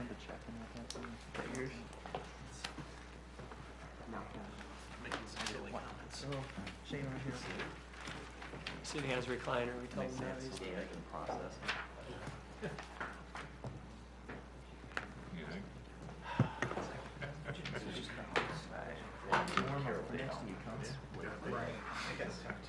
send a check in with that too? Is that yours? Making some silly comments. Oh, Shane right here. See, he has a recliner. We told him that. Yeah, I can process it. You think? Warm up for next week, huh? Right. I guess talk to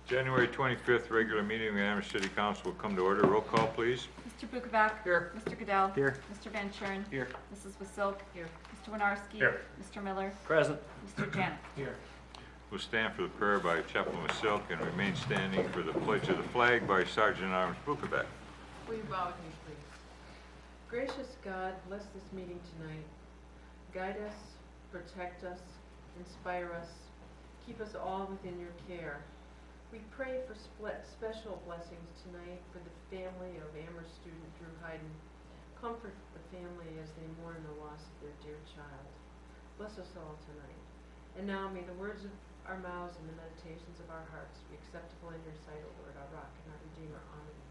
January 25th regular meeting of the Amherst City Council will come to order. Roll call, please. Mr. Bukovac. Here. Mr. Goodell. Here. Mr. Van Churen. Here. Mrs. Wasilk. Here. Mr. Winarski. Here. Mr. Miller. Present. Mr. Janik. Here. We'll stand for the prayer by Chaplain Wasilk and remain standing for the pledge of the flag by Sergeant at Arms Bukovac. Will you bow with me, please? Gracious God, bless this meeting tonight. Guide us, protect us, inspire us, keep us all within your care. We pray for special blessings tonight for the family of Amherst student Drew Hayden. Comfort the family as they mourn the loss of their dear child. Bless us all tonight. And now may the words of our mouths and the meditations of our hearts be acceptable in your sight, O Lord, our rock and our redeemer. Amen.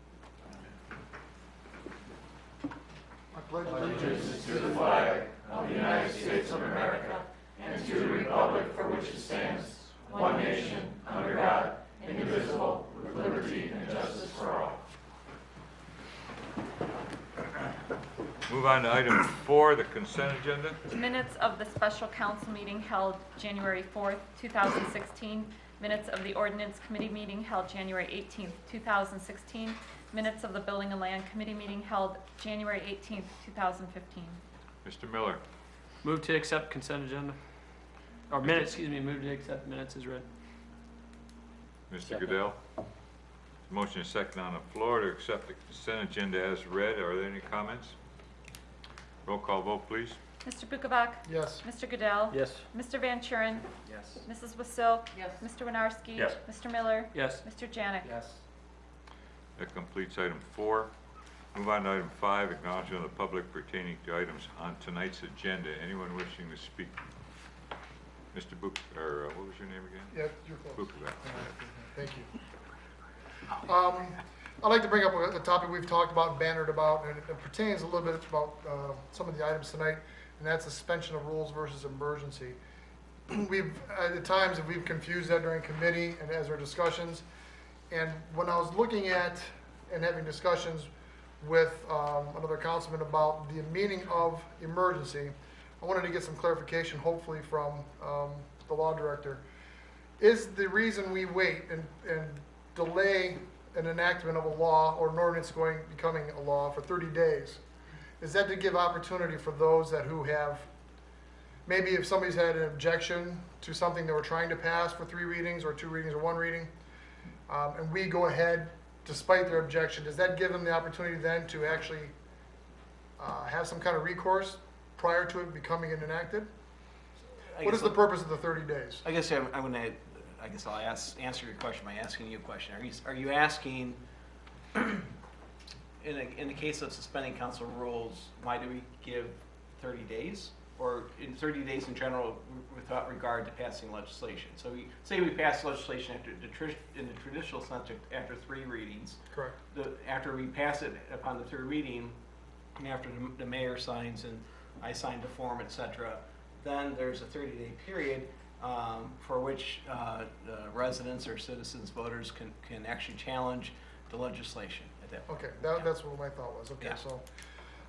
I pledge allegiance to the flag of the United States of America and to the republic for which it stands, one nation, under God, indivisible, with liberty and justice for all. Move on to item 4, the consent agenda. Minutes of the special council meeting held January 4th, 2016. Minutes of the ordinance committee meeting held January 18th, 2016. Minutes of the building and land committee meeting held January 18th, 2015. Mr. Miller. Move to accept consent agenda. Or minutes, excuse me. Move to accept minutes is read. Mr. Goodell. Motion is second on the floor to accept the consent agenda as read. Are there any comments? Roll call vote, please. Mr. Bukovac. Yes. Mr. Goodell. Yes. Mr. Van Churen. Yes. Mrs. Wasilk. Yes. Mr. Winarski. Yes. Mr. Miller. Yes. Mr. Janik. Yes. That completes item 4. Move on to item 5, acknowledgement of the public pertaining to items on tonight's agenda. Anyone wishing to speak? Mr. What was your name again? Yeah, you're close. Bukovac. Thank you. I'd like to bring up a topic we've talked about and bannered about, and it pertains a little bit about some of the items tonight, and that's suspension of rules versus emergency. At times, we've confused that during committee and as our discussions, and when I was looking at and having discussions with another councilman about the meaning of emergency, I wanted to get some clarification, hopefully from the law director. Is the reason we wait and delay an enactment of a law or an ordinance becoming a law for 30 days, is that to give opportunity for those who have, maybe if somebody's had an objection to something that we're trying to pass for 3 readings or 2 readings or 1 reading, and we go ahead despite their objection, does that give them the opportunity then to actually have some kind of recourse prior to it becoming enacted? What is the purpose of the 30 days? I guess I'm going to. I guess I'll answer your question by asking you a question. Are you asking, in the case of suspending council rules, why do we give 30 days, or in 30 days in general without regard to passing legislation? So say we pass legislation in the traditional sense after 3 readings. Correct. After we pass it upon the 3rd reading, and after the mayor signs and I sign the form, etc., then there's a 30-day period for which residents or citizens, voters can actually challenge the legislation at that point. Okay, that's what my thought was. Okay, Yeah. so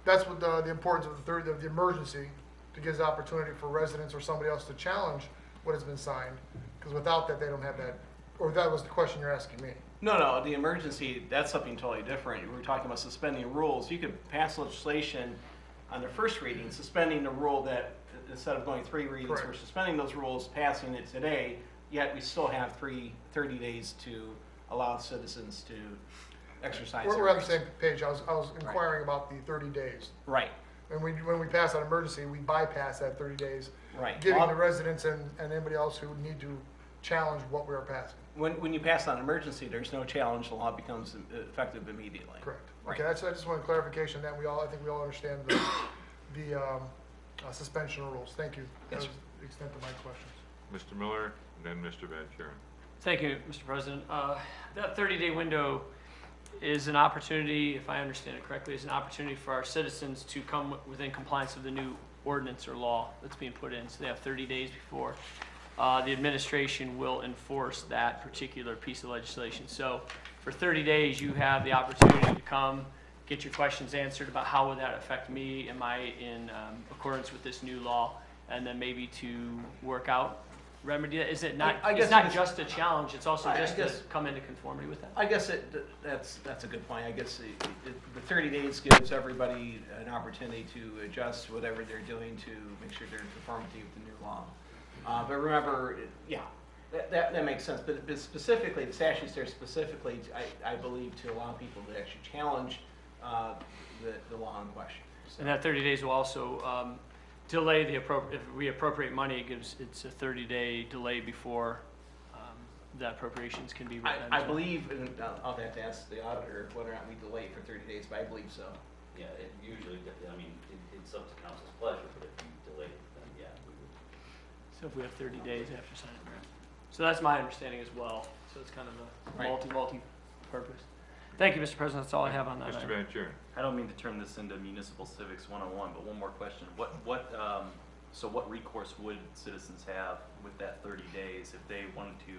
that's what the importance of the emergency, to give the opportunity for residents or somebody else to challenge what has been signed, because without that, they don't have that, or that was the question you're asking me. No, the emergency, that's something totally different. We're talking about suspending rules. You could pass legislation on the 1st reading, suspending the rule that instead of going 3 readings, Correct. we're suspending those rules, passing it today, yet we still have 30 days to allow citizens to exercise their We're on the rights. same page. I was inquiring about the 30 days. Right, And when we pass on emergency, we bypass that 30 days, right. giving Well, the residents and anybody else who need to challenge what we are passing. when you pass on emergency, there's no challenge, the law becomes effective immediately. Correct. Right. Okay, I just wanted clarification that I think we all understand the suspension of rules. Thank you. That Yes, was the extent of my questions. Mr. Miller, then Mr. Van Churen. Thank you, Mr. President. That 30-day window is an opportunity, if I understand it correctly, is an opportunity for our citizens to come within compliance with the new ordinance or law that's being put in. So they have 30 days before. The administration will enforce that particular piece of legislation. So for 30 days, you have the opportunity to come, get your questions answered about how would that affect me? Am I in accordance with this new law? And then maybe to work out remedy. Is it not? I guess it's not it's- just a challenge. It's also I just to guess- come into conformity with that. I guess that's a good point. I guess the 30 days gives everybody an opportunity to adjust whatever they're doing to make sure they're in conformity with the new law. But remember, yeah, that makes sense. But specifically, the statute's there specifically, I believe, to allow people to actually challenge the law in question. So- And that 30 days will also delay the if we appropriate money, it's a 30-day delay before the appropriations can be. I believe, and I'll have to ask the auditor whether or not we delay for 30 days, but I believe so. Yeah, it usually, I mean, it's up to council's pleasure, but if you delay it, then yeah, we would. So if we have 30 days after signing, right? So that's my understanding as well. So it's kind of a Right. multi-purpose. Thank you, Mr. President. That's all I have on that. Mr. item. Van Kuren. I don't mean to turn this into municipal civics 101, but one more question. So what recourse would citizens have with that 30 days if they wanted to,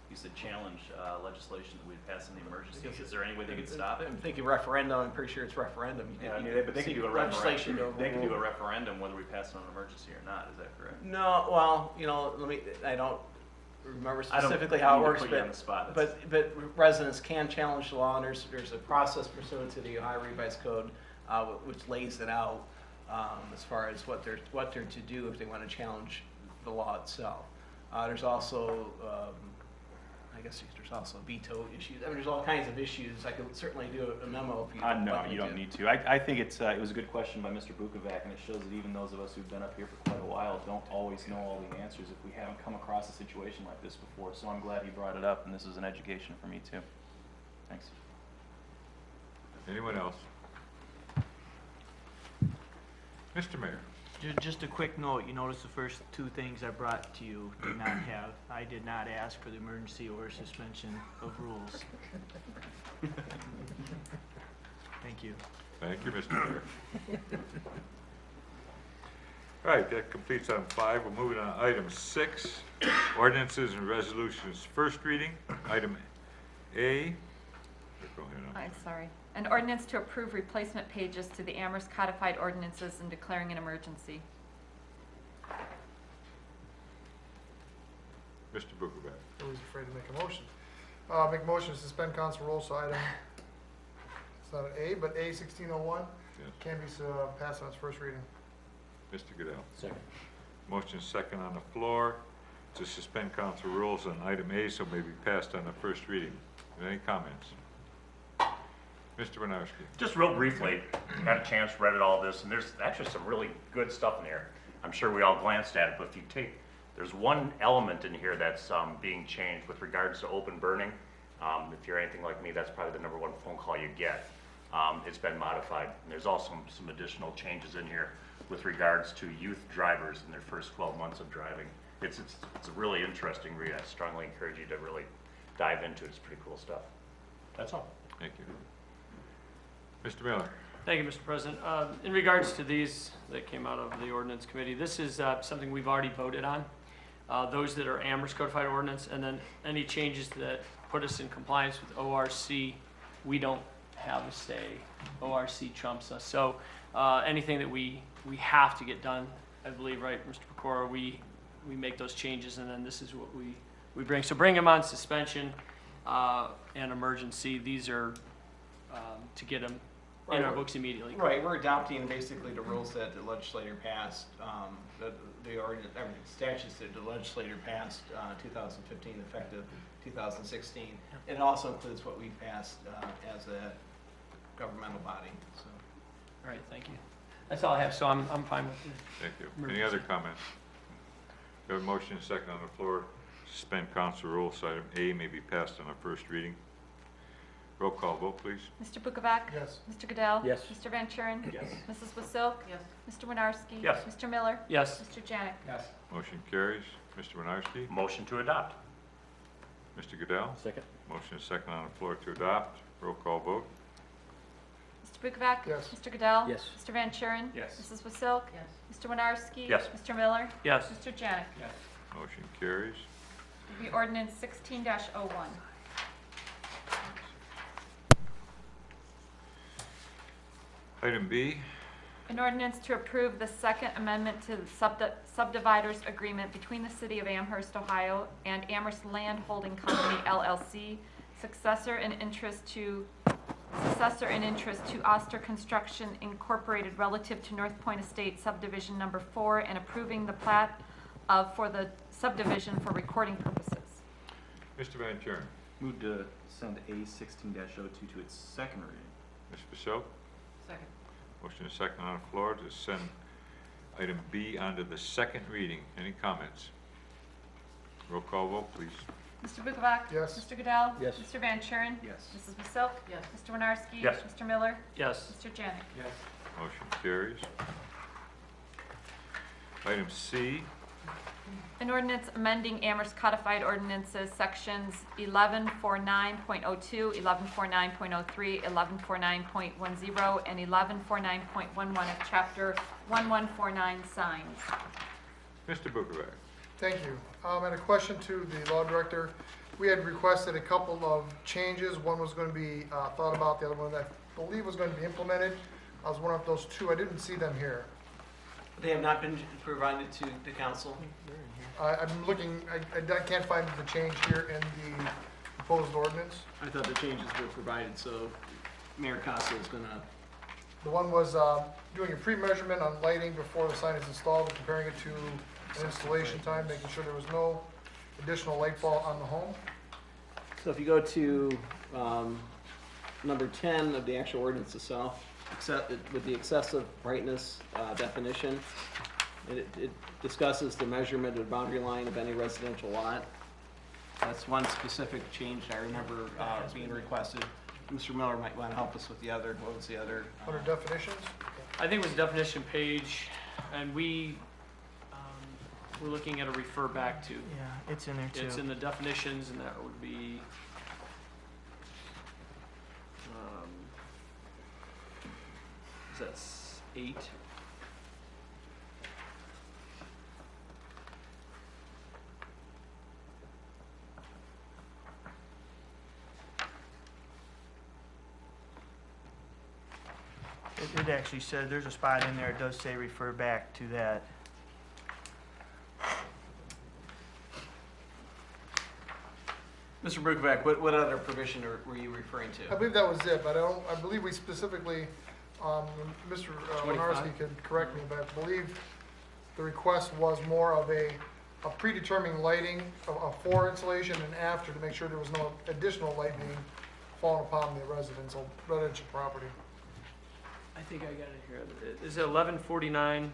you said challenge legislation that we'd pass in the emergency? Is there any way they could stop it? I'm thinking referendum. I'm pretty sure it's referendum. You Yeah, I could- mean, you but they could could do a seek legislation referendum. to They could do a overrule. referendum whether we pass it on an emergency or not. Is that correct? No, well, I don't remember I don't specifically how it mean to works, put you on the spot. but residents can challenge the law, and there's a process pursuant to the Ohio Revised Code, which lays it out as far as what they're to do if they want to challenge the law itself. There's also, I guess there's also veto issues. I mean, there's all kinds of issues. I could certainly do a memo if you. No, want me you don't to. need to. I think it was a good question by Mr. Bukovac, and it shows that even those of us who've been up here for quite a while don't always know all the answers if we haven't come across a situation like this before. So I'm glad he brought it up, and this is an education for me too. Thanks. Anyone else? Mr. Mayor. Just a quick note, you notice the first two things I brought to you did not have, I did not ask for the emergency or suspension of rules. Thank you. Thank you, Mr. Mayor. All right, that completes item 5. We're moving on to item 6, ordinances and resolutions. First reading, item A. Go ahead. Hi, sorry. An ordinance to approve replacement pages to the Amherst codified ordinances and declaring an emergency. Mr. Bukovac. Always afraid to make a motion. Make a motion to suspend council rules, so item, it's not an A, but A 1601 Yes. can be passed on its first reading. Mr. Goodell. Second. Motion second on the floor to suspend council rules on item A, so may be passed on the first reading. Any comments? Mr. Winarski. Just real briefly, got a chance, read all this, and there's actually some really good stuff in here. I'm sure we all glanced at it, but if you take, there's one element in here that's being changed with regards to open burning. If you're anything like me, that's probably the #1 phone call you get. It's been modified. And there's also some additional changes in here with regards to youth drivers in their first 12 months of driving. It's a really interesting read. I strongly encourage you to really dive into it. It's pretty cool stuff. That's all. Thank you. Mr. Miller. Thank you, Mr. President. In regards to these that came out of the ordinance committee, this is something we've already voted on. Those that are Amherst codified ordinance, and then any changes that put us in compliance with ORC, we don't have a say. ORC trumps us. So anything that we have to get done, I believe, right, Mr. Pecora, we make those changes, and then this is what we bring. So bring them on suspension and emergency. These are to get them in our books immediately. Right, we're adopting basically the rules that the legislator passed, the ordinance, statutes that the legislator passed 2015, effective 2016. And it also includes what we passed as a governmental body, so. All right, thank you. That's all I have, so I'm fine with it. Thank you. Any other comments? We have a motion second on the floor. Suspend council rules, so item A may be passed on a first reading. Roll call vote, please. Mr. Bukovac? Yes. Mr. Goodell? Yes. Mr. Van Kuren? Yes. Mrs. Wasilk? Yes. Mr. Winarski? Yes. Mr. Miller? Yes. Mr. Janik? Yes. Motion carries. Mr. Winarski. Motion to adopt. Mr. Goodell? Second. Motion is second on the floor to adopt. Roll call vote. Mr. Bukovac? Yes. Mr. Goodell? Yes. Mr. Van Kuren? Yes. Mrs. Wasilk? Yes. Mr. Winarski? Yes. Mr. Miller? Yes. Mr. Janik? Motion carries. The ordinance 16-01. Item B, An ordinance to approve the Second Amendment to the subdividers agreement between the City of Amherst, Ohio and Amherst Land Holding Company LLC, successor in interest to Oster Construction Incorporated relative to North Point Estate subdivision number 4 and approving the plat for the subdivision for recording purposes. Mr. Van Kuren. Move to send A 16-02 to its second reading. Ms. Pasil. Second. Motion is second on the floor to send item B onto the second reading. Any comments? Roll call vote, please. Mr. Bukovac? Yes. Mr. Goodell? Yes. Mr. Van Kuren? Yes. Mrs. Wasilk? Yes. Mr. Winarski? Yes. Mr. Miller? Yes. Mr. Janik? Motion carries. Item C, An ordinance amending Amherst Codified Ordinances, Sections 1149.02, 1149.03, 1149.10, and 1149.11 of Chapter 1149 signs. Mr. Bukovac. Thank you. I had a question to the law director. We had requested a couple of changes. One was going to be thought about, the other one I believe was going to be implemented. I was wondering if those two, I didn't see them here. They have not been provided to the council. I'm looking, I can't find the change here in the proposed ordinance. I thought the changes were provided, so Mayor Costa is gonna. The one was doing a pre-measurement on lighting before the sign is installed, and comparing it to an installation time, making sure there was no additional light bulb on the home. So if you go to number 10 of the actual ordinance itself, with the excessive brightness definition, it discusses the measurement of the boundary line of any residential lot. That's one specific change I remember being requested. Mr. Miller might want to help us with the other. What was the other? Under definitions, I think it was definition page, and we're looking at a refer back to. Yeah, it's in there too. It's in the definitions, and that would be, is that 8? It actually said, there's a spot in there, it does say refer back to that. Mr. Bukovac, what other provision were you referring I to? believe that was it, but I believe we specifically, Mr. 25? Winarski could correct me, but I believe the request was more of a predetermined lighting for installation and after to make sure there was no additional light being fallen upon the residential property. I think I got it here. Is it 1149.11?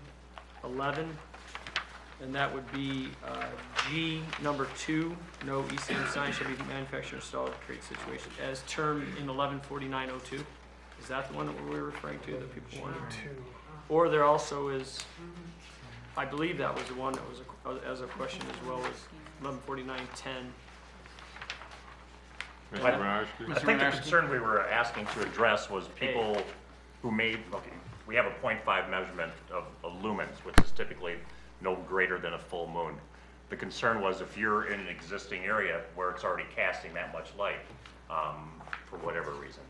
And that would be G number 2, no ECM sign shall be manufactured or installed to create situation as termed in 1149.02. Is that the one that we're referring to that people wanted? Two. Or there also is, I believe that was the one that was as a question as well as 1149.10. Mr. But- Winarski. I think the concern we were asking to address was people who made, okay, we have a 0.5 measurement of lumens, which is typically no greater than a full moon. The concern was if you're in an existing area where it's already casting that much light, for whatever reason,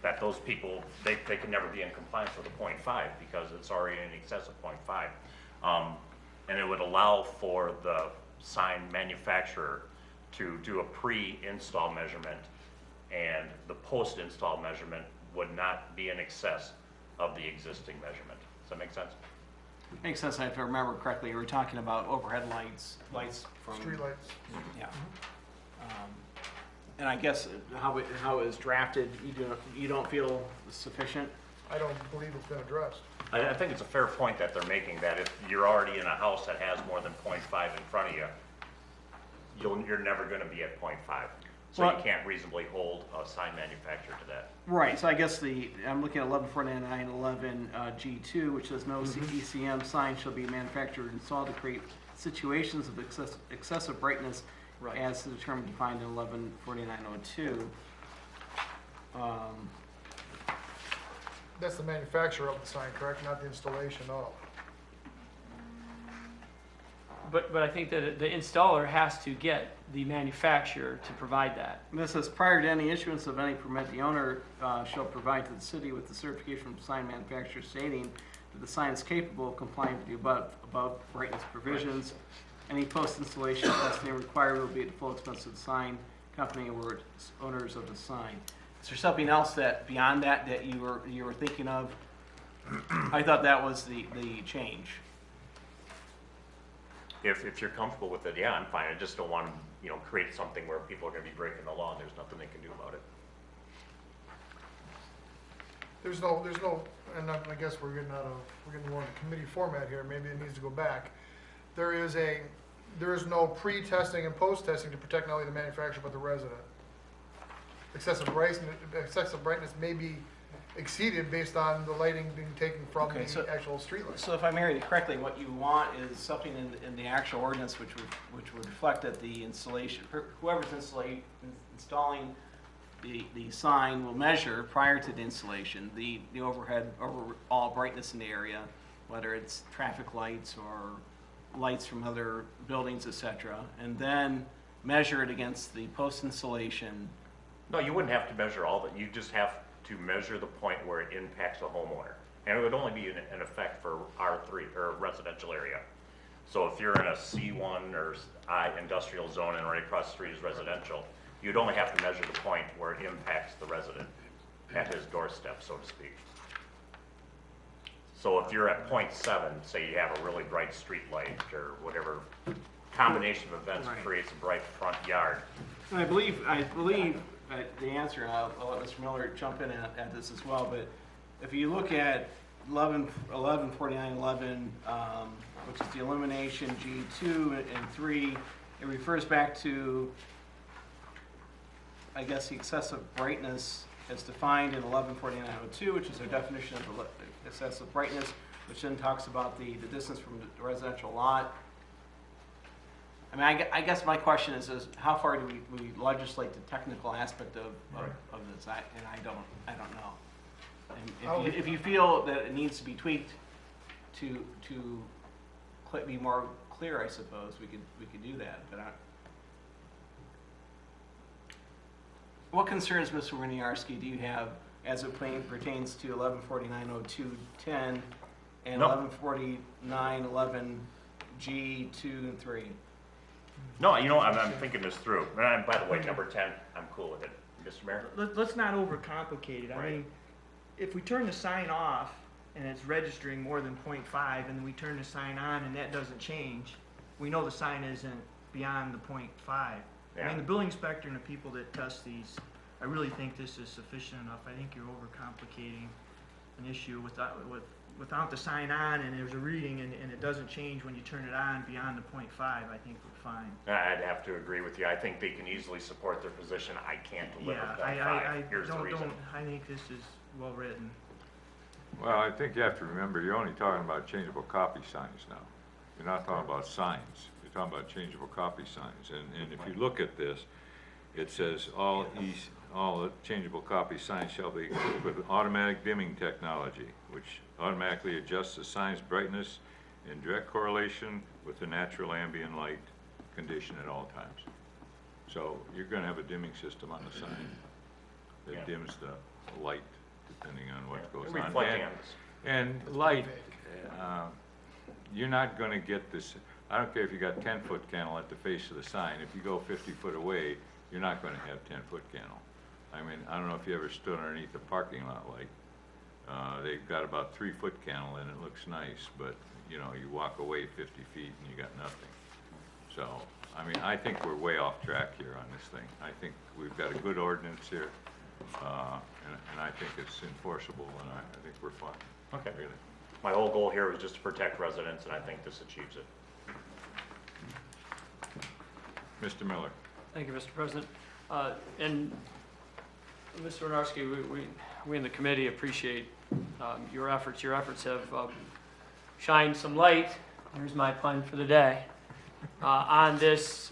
that those people, they can never be in compliance with a 0.5 because it's already in excess of 0.5. And it would allow for the sign manufacturer to do a pre-install measurement, and the post-install measurement would not be in excess of the existing measurement. Does that make sense? Makes sense. If I remember correctly, you were talking about overhead lights from Street lights. Yeah. And I guess how it is drafted, you don't feel sufficient? I don't believe it's been addressed. I think it's a fair point that they're making, that if you're already in a house that has more than 0.5 in front of you, you're never going to be at 0.5. So Well- you can't reasonably hold a sign manufacturer to that. Right, so I guess I'm looking at 1149.11 G2, which says no ECM sign shall be manufactured or installed to create situations of excessive brightness Right. As the term defined in 114902. That's the manufacturer of the sign, correct? Not the installation of. But I think that the installer has to get the manufacturer to provide that. This says, prior to any issuance of any permit, the owner shall provide to the city with the certification from sign manufacturer stating that the sign is capable of complying with the above brightness provisions. Any post-installation testing required will be at the full expense of the sign company or owners of the sign. Is there something else that, beyond that, that you were thinking of? I thought that was the change. If you're comfortable with it, yeah, I'm fine. I just don't want to, create something where people are going to be breaking the law and there's nothing they can do about it. There's no, and I guess we're getting more in the committee format here, maybe it needs to go back. There is no pre-testing and post-testing to protect not only the manufacturer but the resident. Excessive brightness may be exceeded based on the lighting being taken from the actual street light. So if I'm hearing it correctly, what you want is something in the actual ordinance which would reflect that the installation, whoever's installing the sign will measure prior to the installation the overall brightness in the area, whether it's traffic lights or lights from other buildings, etc., and then measure it against the post-installation. No, you wouldn't have to measure all that. You just have to measure the point where it impacts a homeowner. And it would only be in effect for R3 or residential area. So if you're in a C1 or I industrial zone and right across the street is residential, you'd only have to measure the point where it impacts the resident at his doorstep, so to speak. So if you're at 0.7, say you have a really bright street light or whatever combination of events creates a bright front yard. And I believe the answer, and I'll let Mr. Miller jump in at this as well, but if you look at 114911, which is the elimination G2 and 3, it refers back to, I guess, the excessive brightness as defined in 114902, which is our definition of excessive brightness, which then talks about the distance from the residential lot. I mean, I guess my question is how far do we legislate the technical aspect of this? And I don't know. And if you feel that it needs to be tweaked to be more clear, I suppose we could do that. But what concerns, Mr. Winiarski, do you have as it pertains to 11490210 and 114911 G2 and 3? No, I'm thinking this through. And by the way, number 10, I'm cool with it. Mr. Mayor? Let's not overcomplicate it. I mean, if we turn the sign off and it's registering more than 0.5 and then we turn the sign on and that doesn't change, we know the sign isn't beyond the 0.5. Yeah. I mean, the building inspector and the people that test these, I really think this is sufficient enough. I think you're overcomplicating an issue without the sign on and there's a reading and it doesn't change when you turn it on beyond the 0.5, I think we're fine. I'd have to agree with you. I think they can easily support their position. I can't deliver that 5. Here's the reason. I think this is well written. Well, I think you have to remember, you're only talking about changeable copy signs now. You're not talking about signs. You're talking about changeable copy signs. And if you look at this, it says all changeable copy signs shall be equipped with automatic dimming technology, which automatically adjusts the sign's brightness in direct correlation with the natural ambient light condition at all times. So you're going to have a dimming system on the sign that dims the light depending on what goes on. And light, you're not going to get this. I don't care if you got 10-foot candle at the face of the sign. If you go 50 foot away, you're not going to have 10-foot candle. I mean, I don't know if you ever stood underneath a parking lot light. They've got about 3-foot candle and it looks nice, but you walk away 50 feet and you got nothing. So, I mean, I think we're way off track here on this thing. I think we've got a good ordinance here, and I think it's enforceable, and I think we're fine. Okay. Really. My whole goal here was just to protect residents, and I think this achieves it. Mr. Miller. Thank you, Mr. President. And Mr. Winiarski, we in the committee appreciate your efforts. Your efforts have shined some light. Here's my pun for the day. on this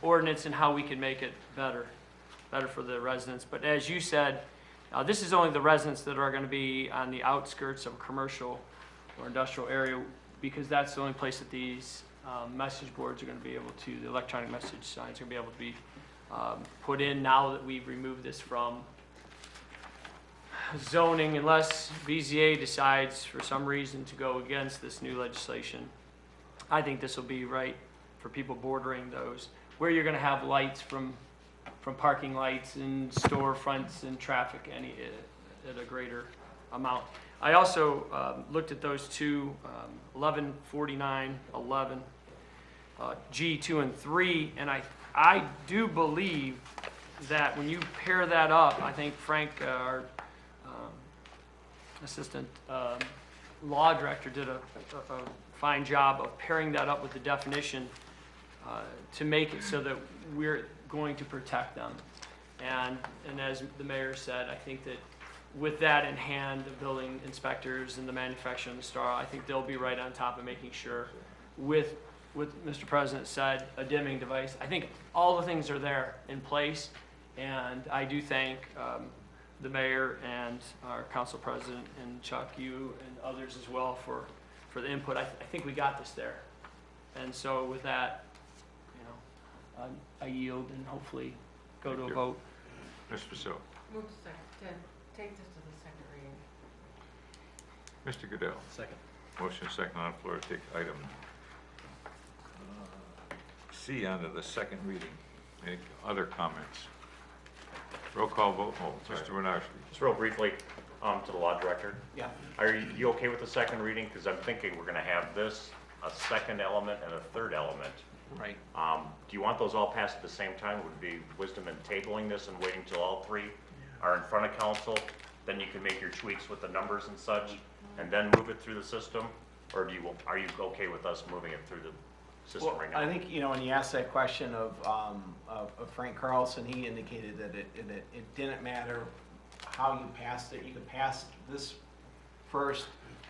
ordinance and how we can make it better for the residents. But as you said, this is only the residents that are going to be on the outskirts of a commercial or industrial area, because that's the only place that these message boards are going to be able to, the electronic message signs are going to be able to be put in now that we've removed this from zoning, unless BZA decides for some reason to go against this new legislation. I think this will be right for people bordering those, where you're going to have lights from parking lights and storefronts and traffic at a greater amount. I also looked at those two, 114911, G 2 and 3, and I do believe that when you pair that up, I think Frank, our assistant law director, did a fine job of pairing that up with the definition to make it so that we're going to protect them. And as the mayor said, I think that with that in hand, the building inspectors and the manufacturer and the star, I think they'll be right on top of making sure with Mr. President said, a dimming device. I think all the things are there in place, and I do thank the mayor and our council president and Chuck, you and others as well for the input. I think we got this there. And so with that, I yield and hopefully go to a vote. Ms. Purcell. Move to take this to the second reading. Mr. Goodell. Second. Motion second on the floor to take item C onto the second reading. Any other comments? Roll call vote. Oh, Mr. Winarski. Just real briefly, to the law director. Yeah. Are you okay with the second reading? Because I'm thinking we're going to have this, a second element and a third element. Right. Do you want those all passed at the same time? Would it be wisdom in tabling this and waiting till all three are in front of council? Then you can make your tweaks with the numbers and such, and then move it through the system? Or are you okay with us moving it through the system Well, right now? I think, when you asked that question of Frank Carlson, he indicated that it didn't matter how you passed it. You could pass this first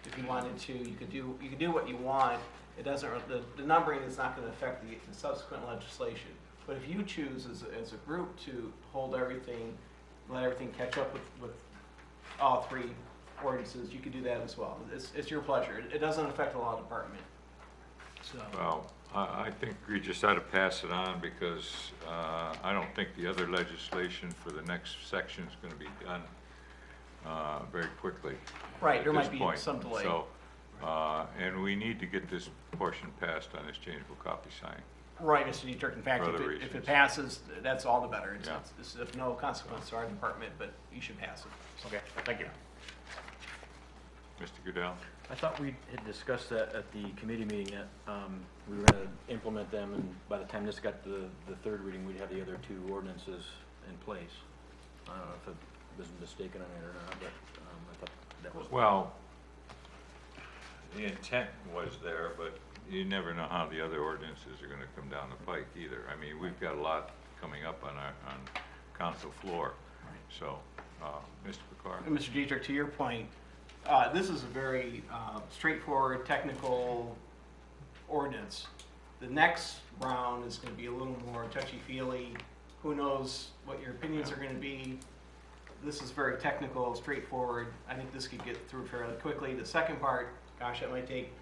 if you wanted to. You could do what you want. It doesn't, the numbering is not going to affect the subsequent legislation. But if you choose as a group to hold everything, let everything catch up with all three ordinances, you could do that as well. It's your pleasure. It doesn't affect the law department. So. Well, I think we just ought to pass it on because I don't think the other legislation for the next section is going to be done very quickly. Right, there at might this be point. some delay. So, and we need to get this portion passed on this changeable copy sign. Right, Mr. Dietrich. In fact, For other if it reasons. passes, that's all the better. Yeah. It's of no consequence to our department, but you should pass it. Okay, thank you. Mr. Goodell? I thought we had discussed that at the committee meeting, that we were going to implement them, and by the time this got to the third reading, we'd have the other two ordinances in place. I don't know if I was mistaken on it or not, but I thought that was... Well, the intent was there, but you never know how the other ordinances are going to come down the pike either. I mean, we've got a lot coming up on council floor. So, Mr. Picard? And Mr. Dietrich, to your point, this is a very straightforward, technical ordinance. The next round is going to be a little more touchy-feely. Who knows what your opinions are going to be. This is very technical, straightforward. I think this could get through fairly quickly. The second part, gosh, it might take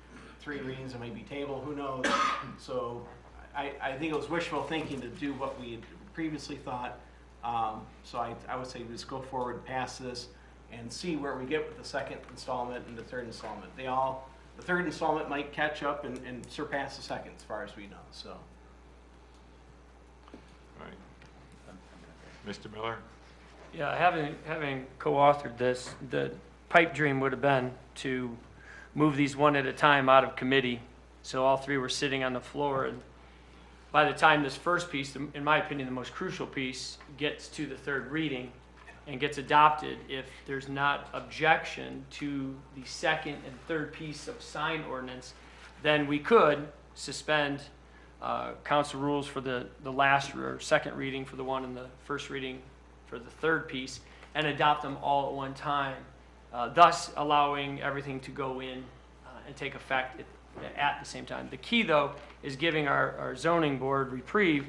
3 readings, it might be tabled, who knows? So I think it was wishful thinking to do what we had previously thought. So I would say just go forward, pass this, and see where we get with the second installment and the third installment. The third installment might catch up and surpass the second, as far as we know. So. Right. Mr. Miller? Yeah, having co-authored this, the pipe dream would have been to move these one at a time out of committee, so all three were sitting on the floor, and by the time this first piece, in my opinion, the most crucial piece, gets to the third reading and gets adopted, if there's not objection to the second and third piece of sign ordinance, then we could suspend council rules for the last or second reading for the one and the first reading for the third piece, and adopt them all at one time, thus allowing everything to go in and take effect at the same time. The key, though, is giving our zoning board reprieve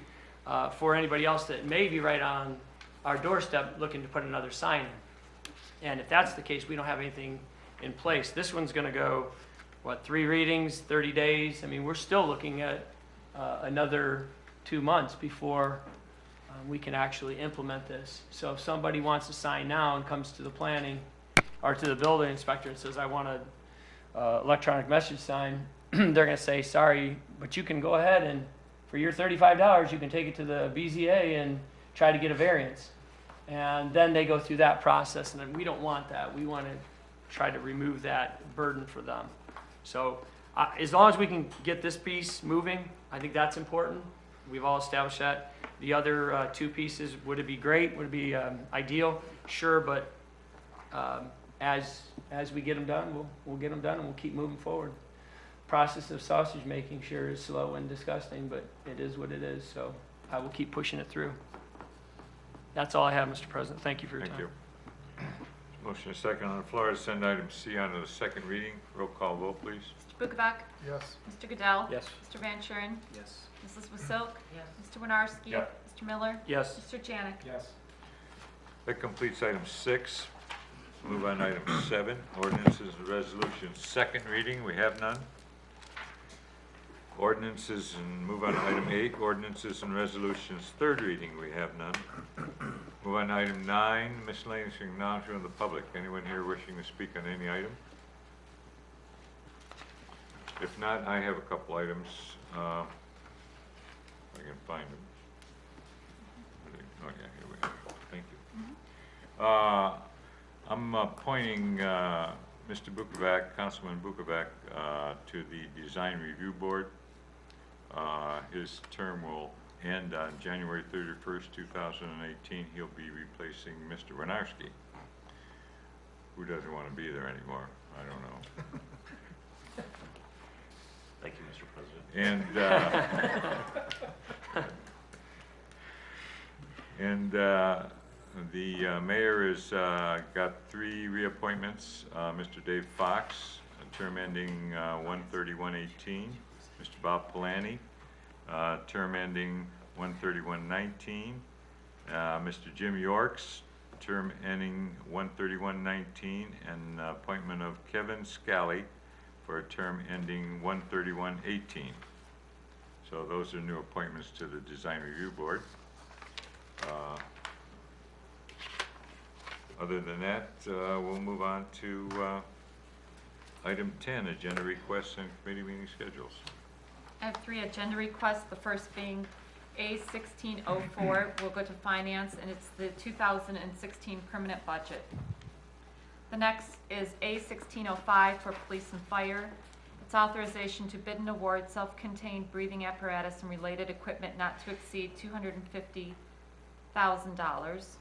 for anybody else that may be right on our doorstep looking to put another sign in. And if that's the case, we don't have anything in place. This one's going to go, 3 readings, 30 days? I mean, we're still looking at another 2 months before we can actually implement this. So if somebody wants to sign now and comes to the planning or to the building inspector and says, I want a electronic message sign, they're going to say, sorry, but you can go ahead and for your $35, you can take it to the BZA and try to get a variance. And then they go through that process, and then we don't want that. We want to try to remove that burden for them. So as long as we can get this piece moving, I think that's important. We've all established that. The other 2 pieces, would it be great? Would it be ideal? Sure, but as we get them done, we'll get them done, and we'll keep moving forward. Process of sausage making sure is slow and disgusting, but it is what it is, so I will keep pushing it through. That's all I have, Mr. President. Thank you for your time. Thank you. Motion is second on the floor to send item C on to the second reading. Roll call vote, please. Mr. Bukovac? Yes. Mr. Goodell? Yes. Mr. Van Kuren? Yes. Mrs. Wasilk? Yes. Mr. Winarski? Yep. Mr. Miller? Yes. Mr. Janik? Yes. That completes item 6. Move on to item 7, ordinances and resolutions. Second reading, we have none. Ordinances, and move on to item 8, ordinances and resolutions. Third reading, we have none. Move on to item 9, miscellaneous acknowledgement of the public. Anyone here wishing to speak on any item? If not, I have a couple items. If I can find them. Oh, yeah, here we go. Thank you. I'm appointing Mr. Bukovac, Councilman Bukovac, to the Design Review Board. His term will end on January 31st, 2018. He'll be replacing Mr. Winarski, who doesn't want to be there anymore. I don't know. Thank you, Mr. President. And the mayor has got 3 reappointments. Mr. Dave Fox, a term ending 1/31/18. Mr. Bob Palani, term ending 1/31/19. Mr. Jim Yorks, term ending 1/31/19, and appointment of Kevin Scally for a term ending 1/31/18. So those are new appointments to the Design Review Board. Other than that, we'll move on to item 10, agenda requests and committee meeting schedules. I have 3 agenda requests, the first being A1604 will go to finance, and it's the 2016 permanent budget. The next is A1605 for police and fire. It's authorization to bid and award self-contained breathing apparatus and related equipment not to exceed $250,000.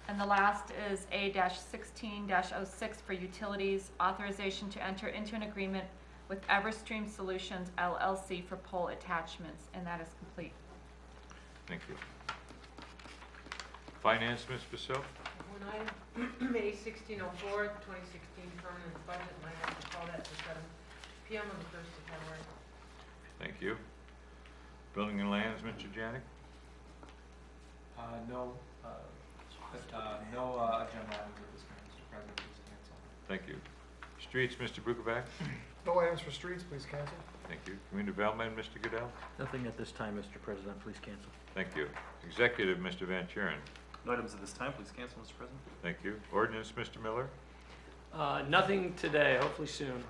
And the last is A-16-06 for utilities, authorization to enter into an agreement with Everstream Solutions LLC for pole attachments, and that is complete. Thank you. Finance, Ms. Vasil? One item, A1604, 2016 permanent budget, and I have to call that to 7 PM on the 1st of February. Thank you. Building and Lands, Mr. Janik? No, no agenda items at this time, Mr. President, please cancel. Thank you. Streets, Mr. Bukovac? No items for streets, please cancel. Thank you. Community Development, Mr. Goodell? Nothing at this time, Mr. President. Please cancel. Thank you. Executive, Mr. Van Kuren? No items at this time, please cancel, Mr. President. Thank you. Ordinance, Mr. Miller? Nothing today, hopefully soon.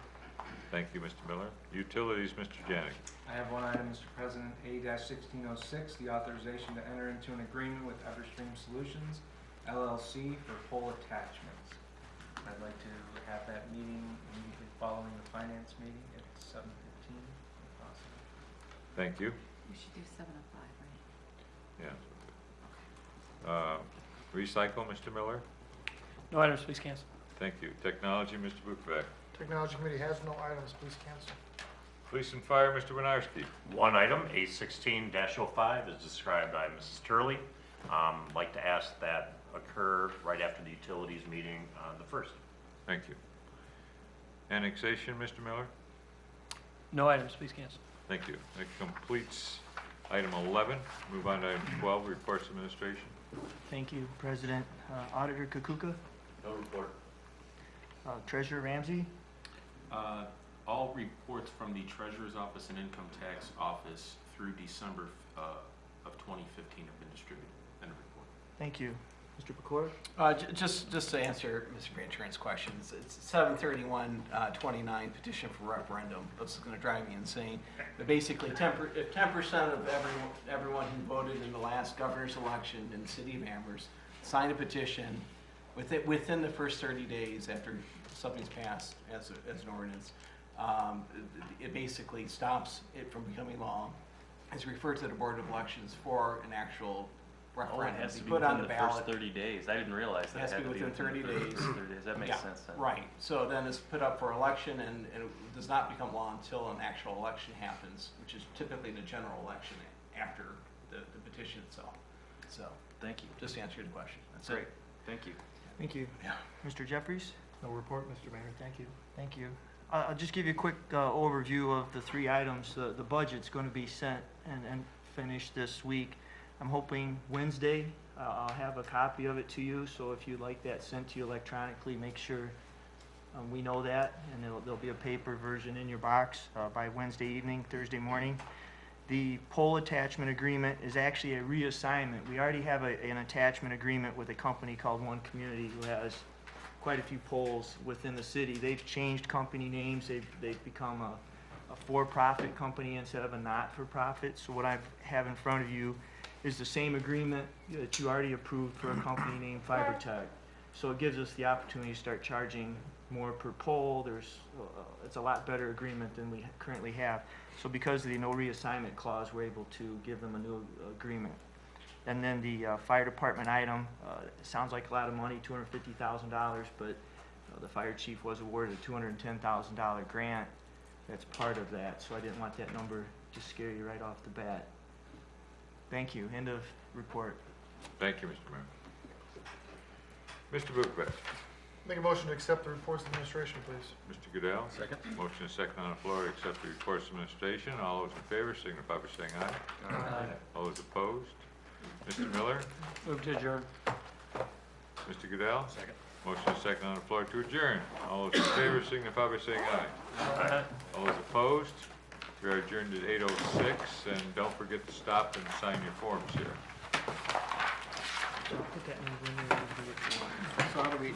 Thank you, Mr. Miller. Utilities, Mr. Janik? I have one item, Mr. President, A-1606, the authorization to enter into an agreement with Everstream Solutions LLC for pole attachments. I'd like to have that meeting immediately following the finance meeting at 7:15, if possible. Thank you. We should do 705, right? Yeah. Recycle, Mr. Miller? No items, please cancel. Thank you. Technology, Mr. Bukovac? Technology Committee has no items, please cancel. Police and Fire, Mr. Winarski? One item, A16-05, is described by Mrs. Turley. Like to ask that occur right after the utilities meeting on the 1st. Thank you. Annexation, Mr. Miller? No items, please cancel. Thank you. That completes item 11. Move on to item 12, reports administration. Thank you, President. Auditor Kukuka, No report. Treasurer Ramsey, All reports from the Treasurer's Office and Income Tax Office through December of 2015 have been distributed. End of report. thank you. Mr. Pecor? Just to answer Mr. Grantran's questions, it's 7/31/29 petition for referendum. This is going to drive me insane. But basically, if 10% of everyone who voted in the last governor's election in the city of Amherst signed a petition within the first 30 days after something's passed as an ordinance, it basically stops it from becoming law. It's referred to the Board of Elections for an actual Oh, it referendum. has to be Put on within the the first ballot. 30 days. I didn't realize that Has it to had be to be within 30 within the days. first 30 days. That makes Yeah, sense then. Right, so then it's put up for election and it does not become law until an actual election happens, which is typically the general election after the petition itself. So, Thank you. just to answer your question. That's Great. it. Thank you. Thank you. Yeah. Mr. Jeffries? No report, Mr. Mayor, thank you. Thank you. I'll just give you a quick overview of the three items. The budget's going to be sent and finished this week. I'm hoping Wednesday, I'll have a copy of it to you, so if you'd like that sent to you electronically, make sure we know that, and there'll be a paper version in your box by Wednesday evening, Thursday morning. The poll attachment agreement is actually a reassignment. We already have an attachment agreement with a company called One Community who has quite a few polls within the city. They've changed company names. They've become a for-profit company instead of a not-for-profit. So what I have in front of you is the same agreement that you already approved for a company named FiberTech. So it gives us the opportunity to start charging more per poll. It's a lot better agreement than we currently have. So because of the no reassignment clause, we're able to give them a new agreement. And then the fire department item, sounds like a lot of money, $250,000, but the fire chief was awarded a $210,000 grant. That's part of that, so I didn't want that number to scare you right off the bat. Thank you. End of report. Thank you, Mr. Mayor. Mr. Bukovac? Make a motion to accept the reports of administration, please. Mr. Goodell? Second. Motion is second on the floor to accept the reports of administration. All those in favor signify by saying aye. Aye. All those opposed? Mr. Miller? Move to adjourn. Mr. Goodell? Second. Motion is second on the floor to adjourn. All those in favor signify by saying aye. Aye. All those opposed? We are adjourned at 8:06, and don't forget to stop and sign your forms here. So I'll put that number in there. So how do we